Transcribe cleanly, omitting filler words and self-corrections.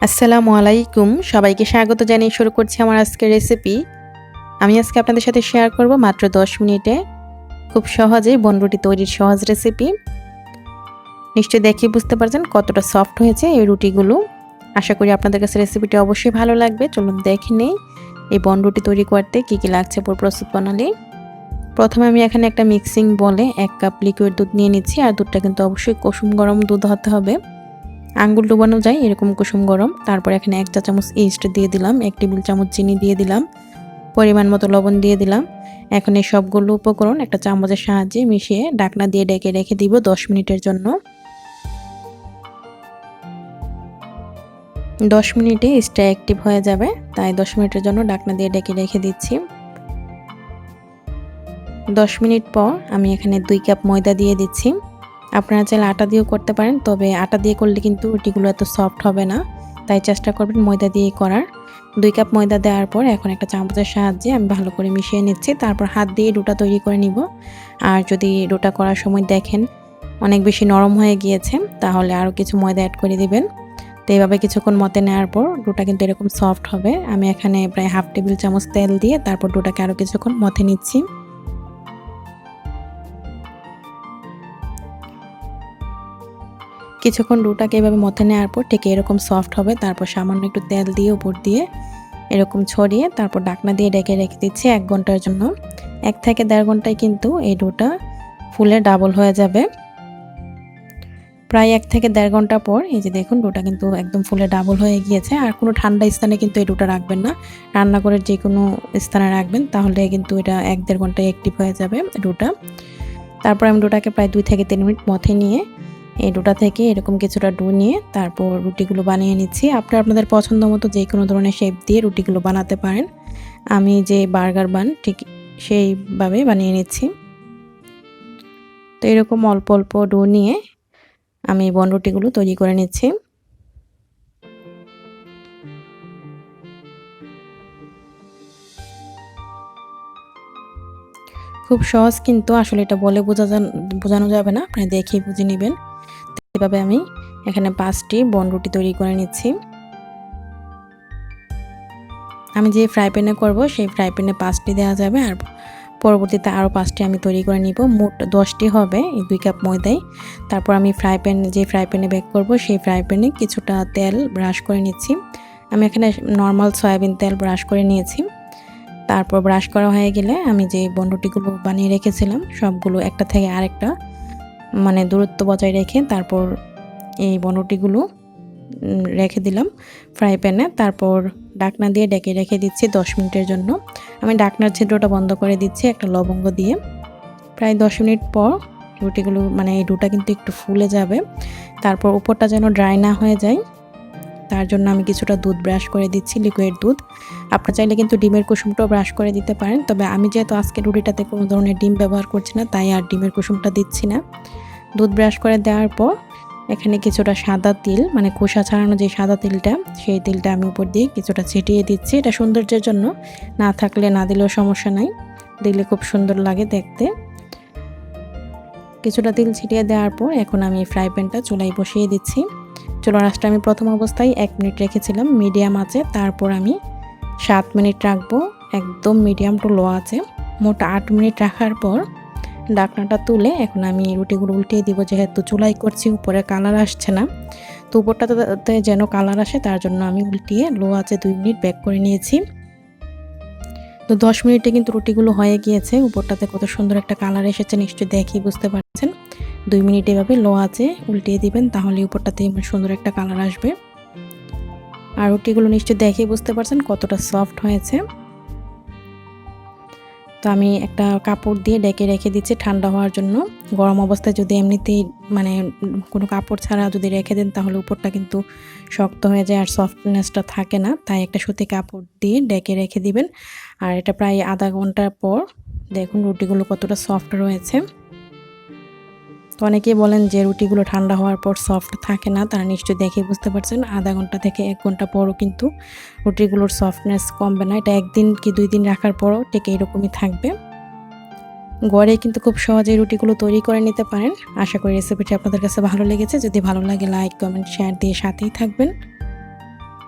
আসসালামু আলাইকুম, সবাইকে স্বাগত জানিয়ে শুরু করছি আমার আজকের রেসিপি। আমি আজকে আপনাদের সাথে শেয়ার করব মাত্র 10 মিনিটে খুব সহজেই বনরুটি তৈরির সহজ রেসিপি। নিশ্চয়ই দেখে বুঝতে পারছেন কতটা সফট হয়েছে এই রুটিগুলো। আশা করি আপনাদের কাছে রেসিপিটি অবশ্যই ভালো লাগবে। চলুন দেখে নেই এই বনরুটি তৈরি করতে কী কী লাগছে পুরো প্রস্তুত প্রণালী। প্রথমে আমি এখানে একটা মিক্সিং বলে 1 কাপ লিকুইড দুধ নিয়ে নিচ্ছি, আর দুধটা কিন্তু অবশ্যই কুসুম গরম দুধ হতে হবে। আঙ্গুল ডুবানো যায় এরকম কুসুম গরম। তারপর এখানে 1 চা চামচ ইস্ট দিয়ে দিলাম, 1 টেবিল চামচ চিনি দিয়ে দিলাম, পরিমাণ মতো লবণ দিয়ে দিলাম। এখন এই সবগুলো উপকরণ একটা চামচের সাহায্যে মিশিয়ে ঢাকনা দিয়ে ঢেকে রেখে দিব 10 মিনিটের জন্য। 10 মিনিটে ইস্টটা অ্যাক্টিভ হয়ে যাবে, তাই 10 মিনিটের জন্য ঢাকনা দিয়ে ঢেকে রেখে দিচ্ছি। 10 মিনিট পর আমি এখানে 2 কাপ ময়দা দিয়ে দিচ্ছি। আপনারা চাইলে আটা দিয়েও করতে পারেন, তবে আটা দিয়ে করলে কিন্তু রুটিগুলো এত সফট হবে না, তাই চেষ্টা করবেন ময়দা দিয়ে করার। 2 কাপ ময়দা দেওয়ার পর এখন একটা চামচের সাহায্যে আমি ভালো করে মিশিয়ে নিচ্ছি। তারপর হাত দিয়ে ডোটা তৈরি করে নিব। আর যদি ডোটা করার সময় দেখেন অনেক বেশি নরম হয়ে গিয়েছে, তাহলে আরও কিছু ময়দা অ্যাড করে দিবেন। তো এইভাবে কিছুক্ষণ মতে নেওয়ার পর ডোটা কিন্তু এরকম সফট হবে। আমি এখানে প্রায় হাফ টেবিল চামচ তেল দিয়ে তারপর ডোটাকে আরও কিছুক্ষণ মতে নিচ্ছি। কিছুক্ষণ ডোটাকে এভাবে মথে নেওয়ার পর ঠিক এরকম সফট হবে। তারপর সামান্য একটু তেল দিয়ে উপর দিয়ে এরকম ছড়িয়ে তারপর ঢাকনা দিয়ে ঢেকে রেখে দিচ্ছি 1 ঘন্টার জন্য। 1 থেকে 1.5 ঘন্টায় কিন্তু এই ডোটা ফুলে ডাবল হয়ে যাবে। প্রায় 1 থেকে 1.5 ঘন্টা পর এই যে দেখুন ডোটা কিন্তু একদম ফুলে ডাবল হয়ে গিয়েছে। আর কোনো ঠান্ডা স্থানে কিন্তু এই ডোটা রাখবেন না, রান্নাঘরের যে কোনো স্থানে রাখবেন, তাহলে কিন্তু এটা 1-1.5 ঘন্টায় অ্যাক্টিভ হয়ে যাবে ডোটা। তারপর আমি ডোটাকে প্রায় 2 থেকে 3 মিনিট মথে নিয়ে এই ডোটা থেকে এরকম কিছুটা ডো নিয়ে তারপর রুটিগুলো বানিয়ে নিচ্ছি। আপনারা আপনাদের পছন্দ মতো যে কোনো ধরনের শেপ দিয়ে রুটিগুলো বানাতে পারেন। আমি যে বার্গার বান ঠিক সেইভাবে বানিয়ে নিচ্ছি। তো এরকম অল্প অল্প ডো নিয়ে আমি বন রুটিগুলো তৈরি করে নিচ্ছি। খুব সহজ, কিন্তু আসলে এটা বলে বোঝানো যাবে না, আপনি দেখেই বুঝে নেবেন। এভাবে আমি এখানে 5টি বন রুটি তৈরি করে নিচ্ছি। আমি যে ফ্রাই প্যানে করব সেই ফ্রাই প্যানে 5টি দেওয়া যাবে, আর পরবর্তীতে আরও 5টি আমি তৈরি করে নিব। মোট 10টি হবে এই 2 কাপ ময়দায়। তারপর আমি যে ফ্রাই প্যানে বেক করব সেই ফ্রাই প্যানে কিছুটা তেল ব্রাশ করে নিচ্ছি। আমি এখানে নর্মাল সয়াবিন তেল ব্রাশ করে নিয়েছি। তারপর ব্রাশ করা হয়ে গেলে আমি যে বনরুটিগুলো বানিয়ে রেখেছিলাম সবগুলো একটা থেকে আরেকটা মানে দূরত্ব বজায় রেখে তারপর এই বনরুটিগুলো রেখে দিলাম ফ্রাই প্যানে। তারপর ঢাকনা দিয়ে ঢেকে রেখে দিচ্ছি 10 মিনিটের জন্য। আমি ঢাকনার ছিদ্রটা বন্ধ করে দিচ্ছি একটা লবঙ্গ দিয়ে। প্রায় 10 মিনিট পর রুটিগুলো মানে এই ডোটা কিন্তু একটু ফুলে যাবে। তারপর উপরটা যেন ড্রাই না হয়ে যায়, তার জন্য আমি কিছুটা দুধ ব্রাশ করে দিচ্ছি, লিকুইড দুধ। আপনারা চাইলে কিন্তু ডিমের কুসুমটাও ব্রাশ করে দিতে পারেন, তবে আমি যেহেতু আজকে রুটিটাতে কোনো ধরনের ডিম ব্যবহার করছি না, তাই আর ডিমের কুসুমটা দিচ্ছি না। দুধ ব্রাশ করে দেওয়ার পর এখানে কিছুটা সাদা তিল মানে খোসা ছাড়ানো যে সাদা তিলটা, সেই তিলটা আমি উপর দিয়ে কিছুটা ছিটিয়ে দিচ্ছি। এটা সৌন্দর্যের জন্য, না থাকলে না দিলেও সমস্যা নাই, দিলে খুব সুন্দর লাগে দেখতে। কিছুটা তিল ছিটিয়ে দেওয়ার পর এখন আমি ফ্রাই প্যানটা চুলায় বসিয়ে দিচ্ছি। চুলার আঁচটা আমি প্রথম অবস্থায় 1 মিনিট রেখেছিলাম মিডিয়াম আঁচে, তারপর আমি 7 মিনিট রাখবো একদম মিডিয়াম টু লো আঁচে। মোট 8 মিনিট রাখার পর ঢাকনাটা তুলে এখন আমি রুটিগুলো উল্টিয়ে দিব। যেহেতু চুলাই করছি উপরে কালার আসছে না, তো উপরটাতে যেন কালার আসে তার জন্য আমি উল্টিয়ে লো আঁচে 2 মিনিট বেক করে নিয়েছি। তো 10 মিনিটে কিন্তু রুটিগুলো হয়ে গিয়েছে। উপরটাতে কত সুন্দর একটা কালার এসেছে, নিশ্চয়ই দেখেই বুঝতে পারছেন। 2 মিনিট এভাবে লো আঁচে উল্টিয়ে দিবেন, তাহলে উপরটাতে সুন্দর একটা কালার আসবে। আর রুটিগুলো নিশ্চয়ই দেখেই বুঝতে পারছেন কতটা সফট হয়েছে। তো আমি একটা কাপড় দিয়ে ঢেকে রেখে দিচ্ছি ঠান্ডা হওয়ার জন্য। গরম অবস্থায় যদি এমনিতেই মানে কোনো কাপড় ছাড়া যদি রেখে দেন, তাহলে উপরটা কিন্তু শক্ত হয়ে যায় আর সফটনেসটা থাকে না, তাই একটা সুতি কাপড় দিয়ে ঢেকে রেখে দিবেন। আর এটা প্রায় আধা ঘন্টা পর দেখুন রুটিগুলো কতটা সফট রয়েছে। তো অনেকেই বলেন যে রুটিগুলো ঠান্ডা হওয়ার পর সফট থাকে না, তারা নিশ্চয়ই দেখে বুঝতে পারছেন আধা ঘন্টা থেকে 1 ঘন্টা পরও কিন্তু রুটিগুলোর সফটনেস কমবে না। এটা 1 দিন কি 2 দিন রাখার পরও ঠিক এরকমই থাকবে। ঘরে কিন্তু খুব সহজেই রুটিগুলো তৈরি করে নিতে পারেন। আশা করি রেসিপিটি আপনাদের কাছে ভালো লেগেছে। যদি ভালো লাগে লাইক, কমেন্ট, শেয়ার দিয়ে সাথেই থাকবেন।